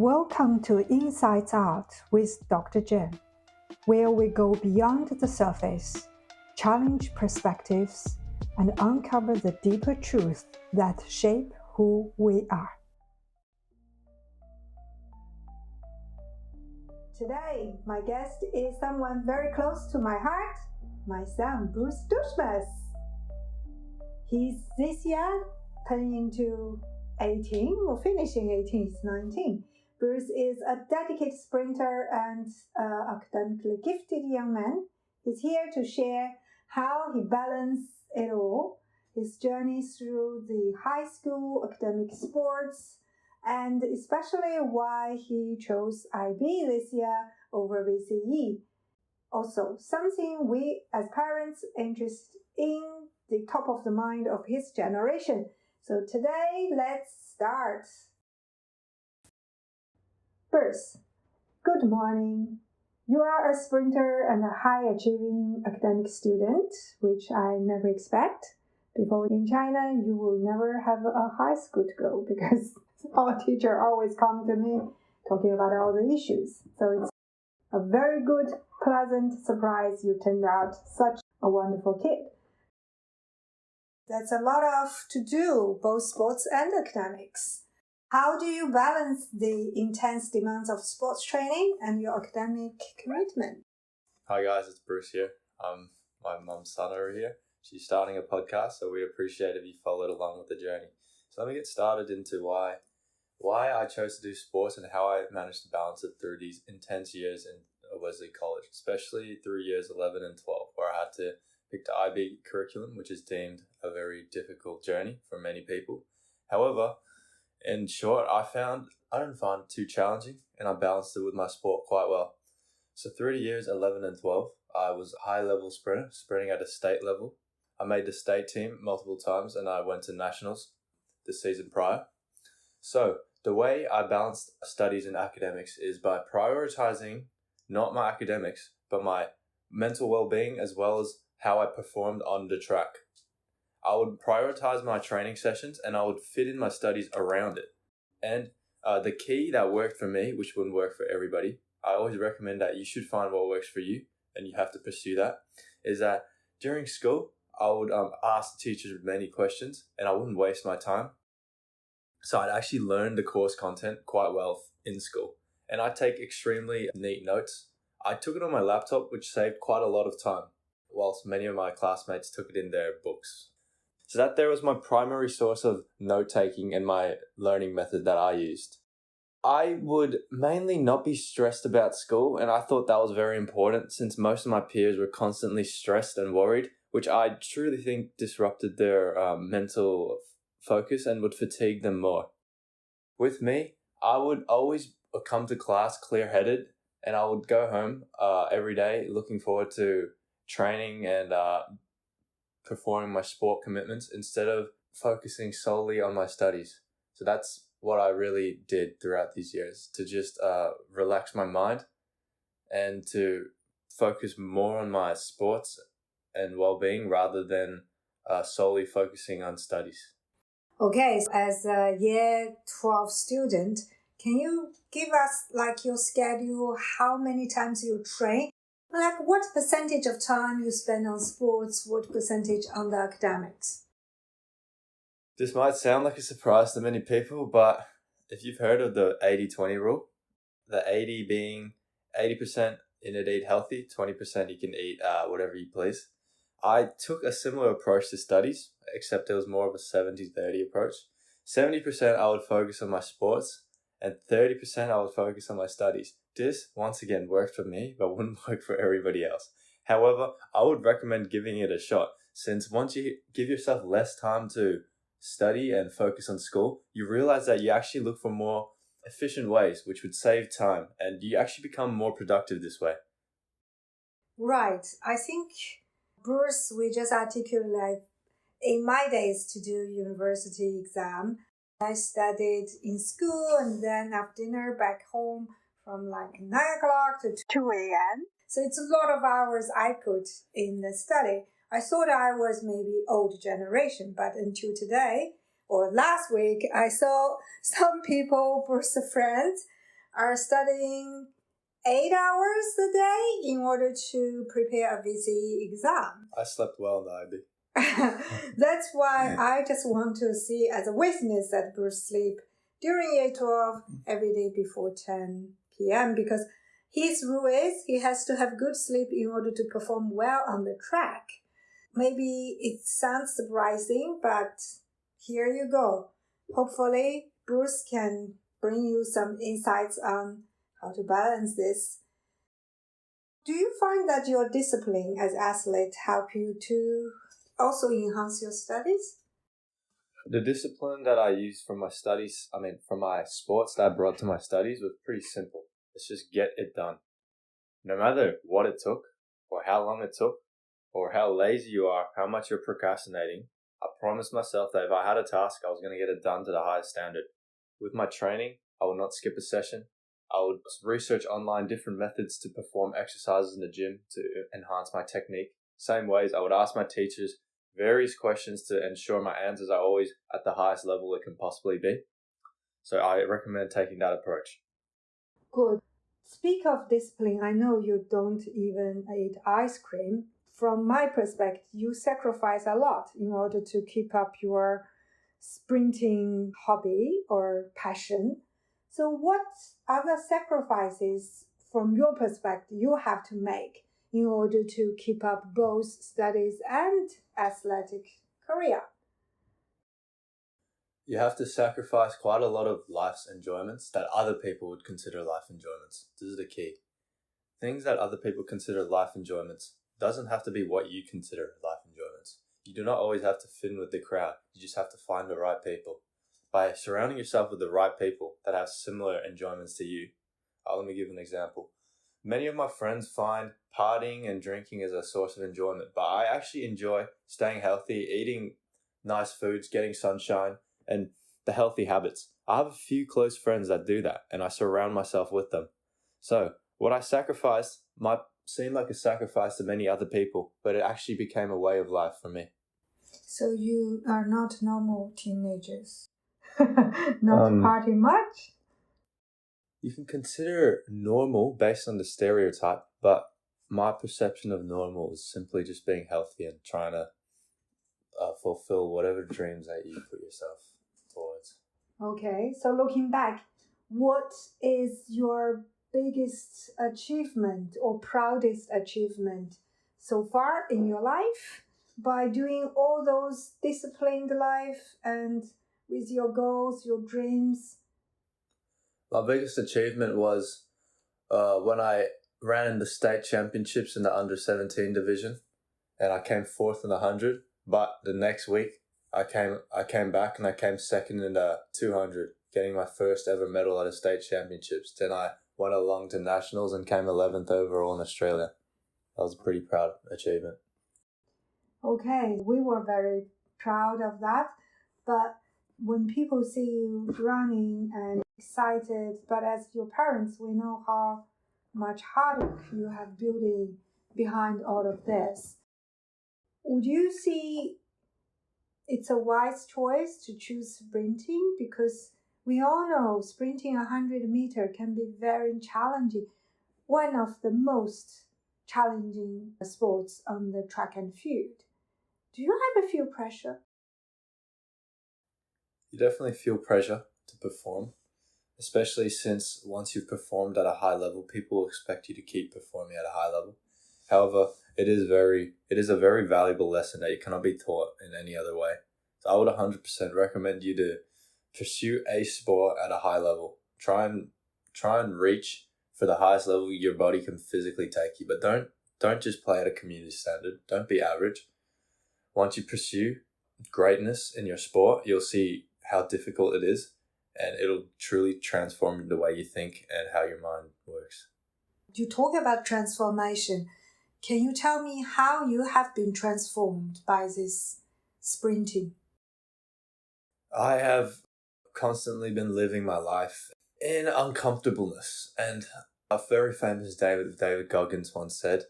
Welcome to Insights Out with Dr. Jen, where we go beyond the surface, challenge perspectives, and uncover the deeper truths that shape who we are. Today, my guest is someone very close to my heart, my son, Bruce Dusmez. He's this year turning into 18, or finishing 18, he's 19. Bruce is a dedicated sprinter and academically gifted young man. He's here to share how he balanced it all, his journey through the high school academic sports, and especially why he chose IB this year over VCE. Also, something we as parents interest in the top of the mind of his generation. So today, let's start. Bruce, good morning. You are a sprinter and a high-achieving academic student, which I never expect. Before in China, you will never have a high school to go because our teacher always come to me talking about all the issues. So it's a very good, pleasant surprise you turned out such a wonderful kid. That's a lot of to do, both sports and academics. How do you balance the intense demands of sports training and your academic commitment? Hi guys, it's Bruce here. My mum's son over here. She's starting a podcast, so we'd appreciate if you followed along with the journey. So let me get started into why I chose to do sports and how I managed to balance it through these intense years in Wesley College, especially through years 11 and 12, where I had to pick the IB curriculum, which is deemed a very difficult journey for many people. However, in short, I didn't find it too challenging, and I balanced it with my sport quite well. So through the years 11 and 12, I was a high-level sprinter, sprinting at a state level. I made the state team multiple times, and I went to nationals the season prior. So the way I balanced studies and academics is by prioritizing not my academics, but my mental well-being as well as how I performed on the track. I would prioritize my training sessions and I would fit in my studies around it. And the key that worked for me, which wouldn't work for everybody, I always recommend that you should find what works for you and you have to pursue that, is that during school, I would ask the teachers many questions and I wouldn't waste my time. So I'd actually learn the course content quite well in school. And I'd take extremely neat notes. I took it on my laptop, which saved quite a lot of time, whilst many of my classmates took it in their books. So that there was my primary source of note-taking and my learning method that I used. I would mainly not be stressed about school, and I thought that was very important since most of my peers were constantly stressed and worried, which I truly think disrupted their mental focus and would fatigue them more. With me, I would always come to class clear-headed, and I would go home every day looking forward to training and performing my sport commitments instead of focusing solely on my studies. So that's what I really did throughout these years, to just relax my mind and to focus more on my sports and well-being rather than solely focusing on studies. Okay, so as a year 12 student, can you give us your schedule, how many times you train? What percentage of time you spend on sports, what percentage on the academics? This might sound like a surprise to many people, but if you've heard of the 80-20 rule, the 80 being 80% you need to eat healthy, 20% you can eat whatever you please. I took a similar approach to studies, except it was more of a 70-30 approach. 70% I would focus on my sports, and 30% I would focus on my studies. This, once again, worked for me, but wouldn't work for everybody else. However, I would recommend giving it a shot, since once you give yourself less time to study and focus on school, you realize that you actually look for more efficient ways, which would save time, and you actually become more productive this way. Right. I think, Bruce, we just articulated in my days to do university exam, I studied in school and then after dinner back home from 9 o'clock to 2 a.m. So it's a lot of hours I put in the study. I thought I was maybe old generation, but until today or last week, I saw some people, Bruce's friends, are studying 8 hours a day in order to prepare a VCE exam. I slept well in the IB. That's why I just want to see as a witness that Bruce sleep during year 12 every day before 10 p.m. because his rule is he has to have good sleep in order to perform well on the track. Maybe it sounds surprising, but here you go. Hopefully, Bruce can bring you some insights on how to balance this. Do you find that your discipline as athlete help you to also enhance your studies? The discipline that I used from my from my sports that I brought to my studies was pretty simple. It's just get it done. No matter what it took, or how long it took, or how lazy you are, how much you're procrastinating, I promised myself that if I had a task, I was going to get it done to the highest standard. With my training, I would not skip a session. I would research online different methods to perform exercises in the gym to enhance my technique. Same ways, I would ask my teachers various questions to ensure my answers are always at the highest level it can possibly be. So I recommend taking that approach. Good. Speak of discipline, I know you don't even eat ice cream. From my perspective, you sacrifice a lot in order to keep up your sprinting hobby or passion. So what other sacrifices from your perspective you have to make in order to keep up both studies and athletic career? You have to sacrifice quite a lot of life's enjoyments that other people would consider life enjoyments. This is the key. Things that other people consider life enjoyments doesn't have to be what you consider life enjoyments. You do not always have to fit in with the crowd. You just have to find the right people. By surrounding yourself with the right people that have similar enjoyments to you. Let me give an example. Many of my friends find partying and drinking as a source of enjoyment, but I actually enjoy staying healthy, eating nice foods, getting sunshine, and the healthy habits. I have a few close friends that do that, and I surround myself with them. So, what I sacrificed might seem like a sacrifice to many other people, but it actually became a way of life for me. So you are not normal teenagers? Not party much? You can consider normal based on the stereotype, but my perception of normal is simply just being healthy and trying to fulfill whatever dreams that you put yourself towards. Okay, so looking back, what is your biggest achievement or proudest achievement so far in your life by doing all those disciplined life and with your goals, your dreams? My biggest achievement was when I ran in the state championships in the under-17 division, and I came fourth in the 100. But the next week, I came back and I came second in the 200, getting my first ever medal at a state championships. Then I went along to nationals and came 11th overall in Australia. That was a pretty proud achievement. Okay, we were very proud of that. But when people see you running and excited, but as your parents, we know how much hard work you have built in behind all of this. Would you see it's a wise choice to choose sprinting? Because we all know sprinting 100 meters can be very challenging. One of the most challenging sports on the track and field. Do you ever feel pressure? You definitely feel pressure to perform, especially since once you've performed at a high level, people expect you to keep performing at a high level. However, it is a very valuable lesson that you cannot be taught in any other way. So I would 100% recommend you to pursue a sport at a high level. Try and reach for the highest level your body can physically take you, but don't just play at a community standard. Don't be average. Once you pursue greatness in your sport, you'll see how difficult it is, and it'll truly transform the way you think and how your mind works. You talk about transformation. Can you tell me how you have been transformed by this sprinting? I have constantly been living my life in uncomfortableness, and a very famous David Goggins once said,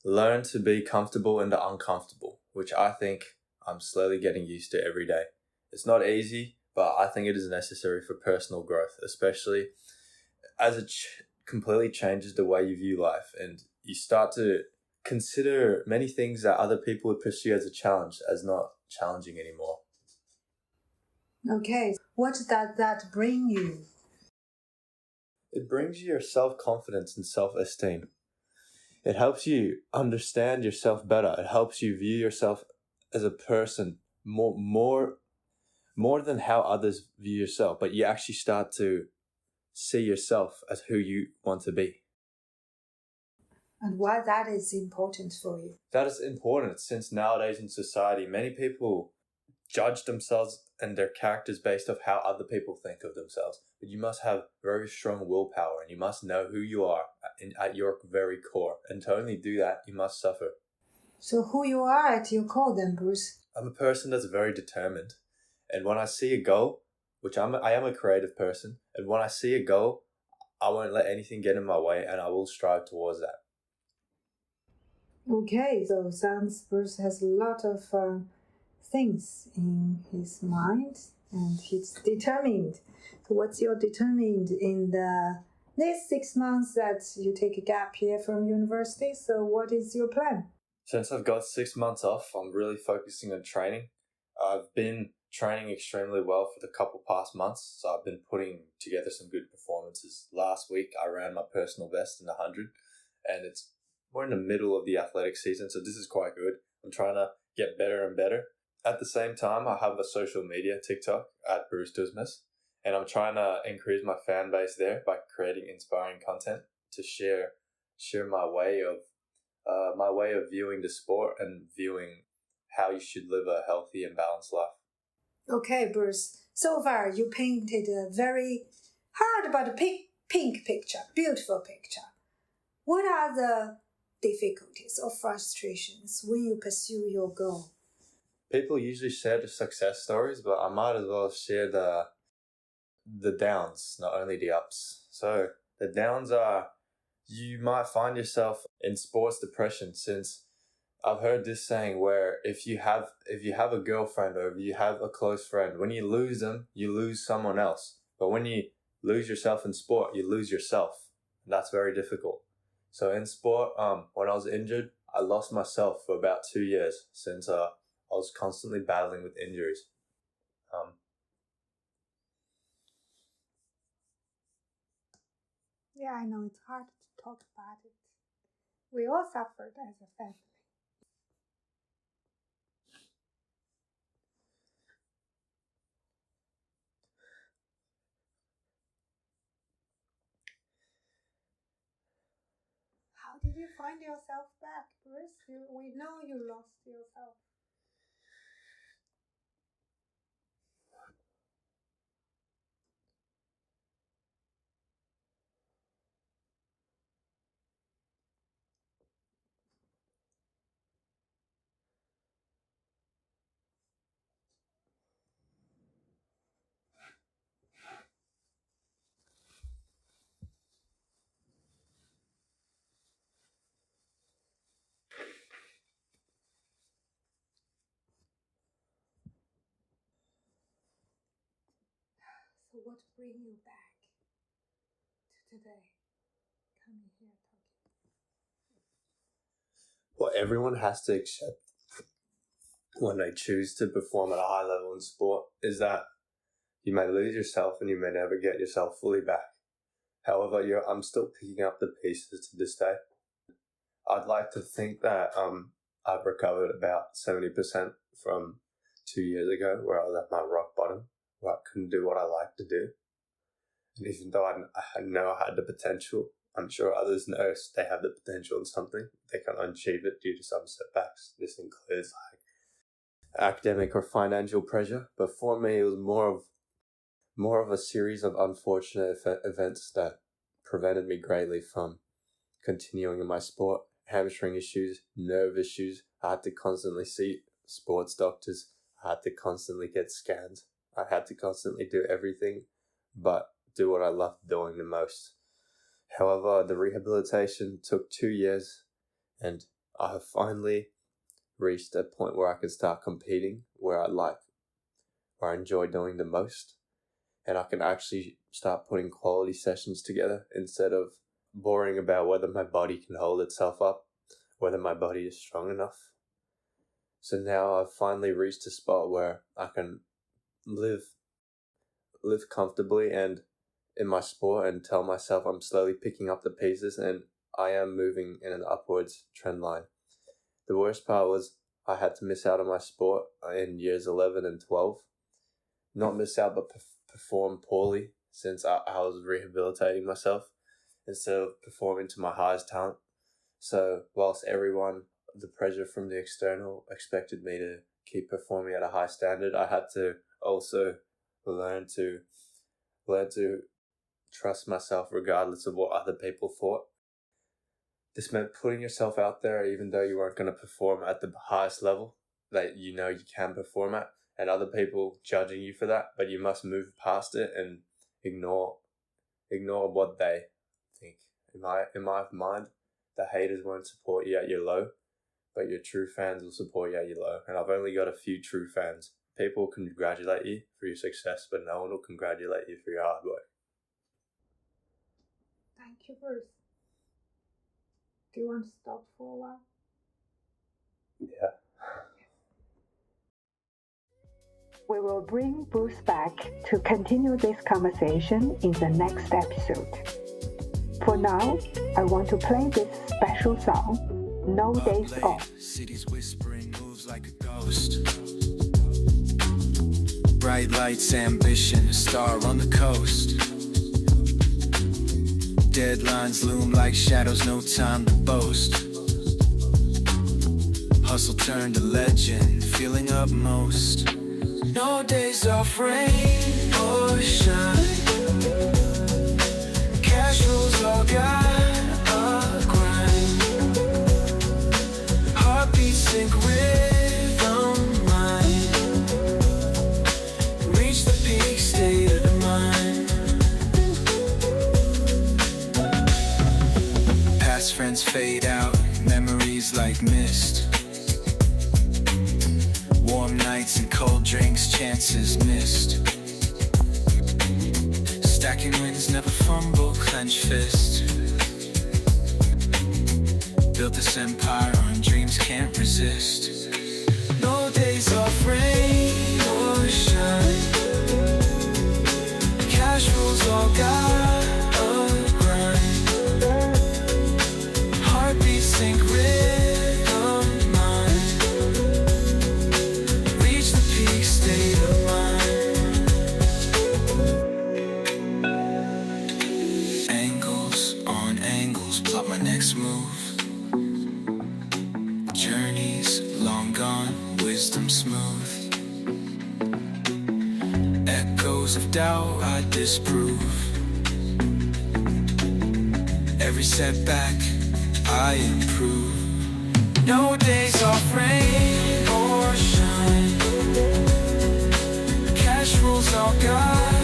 "Learn to be comfortable in the uncomfortable," which I think I'm slowly getting used to every day. It's not easy, but I think it is necessary for personal growth, especially as it completely changes the way you view life, and you start to consider many things that other people would pursue as a challenge as not challenging anymore. Okay, what does that bring you? It brings you your self-confidence and self-esteem. It helps you understand yourself better. It helps you view yourself as a person more than how others view yourself, but you actually start to see yourself as who you want to be. And why that is important for you? That is important since nowadays in society, many people judge themselves and their characters based off how other people think of themselves. But you must have very strong willpower, and you must know who you are at your very core. And to only do that, you must suffer. So who you are at your core then, Bruce? I'm a person that's very determined. And when I see a goal, which I am a creative person, and when I see a goal, I won't let anything get in my way, and I will strive towards that. Okay, so sounds Bruce has a lot of things in his mind, and he's determined. So what's your determined in the next 6 months that you take a gap year from university? So what is your plan? Since I've got 6 months off, I'm really focusing on training. I've been training extremely well for the couple past months, so I've been putting together some good performances. Last week, I ran my personal best in the 100, and we're in the middle of the athletic season, so this is quite good. I'm trying to get better and better. At the same time, I have a social media, TikTok, at Bruce Dusmez, and I'm trying to increase my fan base there by creating inspiring content to share my way of viewing the sport and viewing how you should live a healthy and balanced life. Okay, Bruce. So far, you painted a very hard but pink picture, beautiful picture. What are the difficulties or frustrations when you pursue your goal? People usually share the success stories, but I might as well share the downs, not only the ups. So the downs are you might find yourself in sports depression, since I've heard this saying where if you have a girlfriend or if you have a close friend, when you lose them, you lose someone else. But when you lose yourself in sport, you lose yourself. And that's very difficult. So in sport, when I was injured, I lost myself for about 2 years since I was constantly battling with injuries. Yeah, I know it's hard to talk about it. We all suffered as a family. How did you find yourself back, Bruce? We know you lost yourself. So what bring you back to today? Coming here talking. What everyone has to accept when they choose to perform at a high level in sport is that you may lose yourself and you may never get yourself fully back. However, I'm still picking up the pieces to this day. I'd like to think that I've recovered about 70% from 2 years ago, where I was at my rock bottom, where I couldn't do what I liked to do. And even though I know I had the potential, I'm sure others know they have the potential in something, they can't achieve it due to some setbacks. This includes like academic or financial pressure, but for me it was more of a series of unfortunate events that prevented me greatly from continuing in my sport. Hamstring issues, nerve issues. I had to constantly see sports doctors. I had to constantly get scans. I had to constantly do everything but do what I loved doing the most. However, the rehabilitation took 2 years, and I have finally reached a point where I can start competing where I enjoy doing the most, and I can actually start putting quality sessions together instead of worrying about whether my body can hold itself up, whether my body is strong enough. So now I've finally reached a spot where I can live comfortably and in my sport and tell myself I'm slowly picking up the pieces and I am moving in an upwards trend line. The worst part was I had to miss out on my sport in years 11 and 12. Not miss out, but perform poorly since I was rehabilitating myself instead of performing to my highest talent. So whilst everyone, the pressure from the external expected me to keep performing at a high standard, I had to also learn to trust myself regardless of what other people thought. This meant putting yourself out there even though you weren't going to perform at the highest level that you know you can perform at, and other people judging you for that, but you must move past it and ignore what they think. In my mind, the haters won't support you at your low, but your true fans will support you at your low. And I've only got a few true fans. People congratulate you for your success, but no one will congratulate you for your hard work. Thank you, Bruce. Do you want to stop for a while? Yeah. We will bring Bruce back to continue this conversation in the next episode. For now, I want to play this special song, No Days Off. Cities whispering moves like a ghost. Bright lights, ambition, a star on the coast. Deadlines loom like shadows, no time to boast. Hustle turned to legend, feeling upmost. No days off, rain or shine. Cash rules all got a grind. Heartbeats sync rhythm mind. Reach the peak state of the mind. Past friends fade out, memories like mist. Warm nights and cold drinks, chances missed. Stacking wins, never fumble, clench fist. Built this empire on dreams, can't resist. No days off, rain or shine. Cash rules all got a grind. Heartbeats sync rhythm mind. Reach the peak state of mind. Angles on angles, plot my next move. Journeys long gone, wisdom smooth. Echoes of doubt I disprove. Every setback I improve. No days off, rain or shine. Cash rules all got